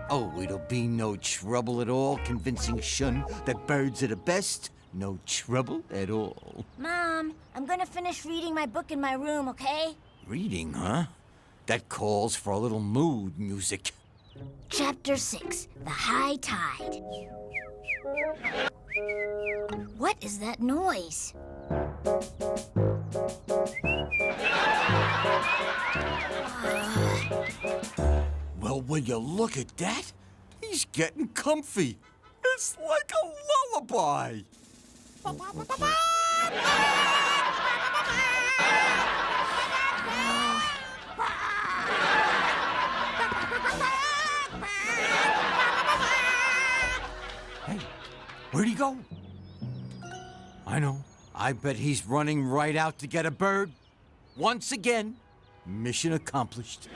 Oh, it'll be no trouble at all convincing Shun that birds are the best. No trouble at all. Mom, I'm gonna finish reading my book in my room, okay? Reading, huh? That calls for a little mood music. Chapter 6, The High Tide. What is that noise? Well, will you look at that? He's getting comfy. It's like a lullaby. Hey, where'd he go? I know. I bet he's running right out to get a bird. Once again, mission accomplished.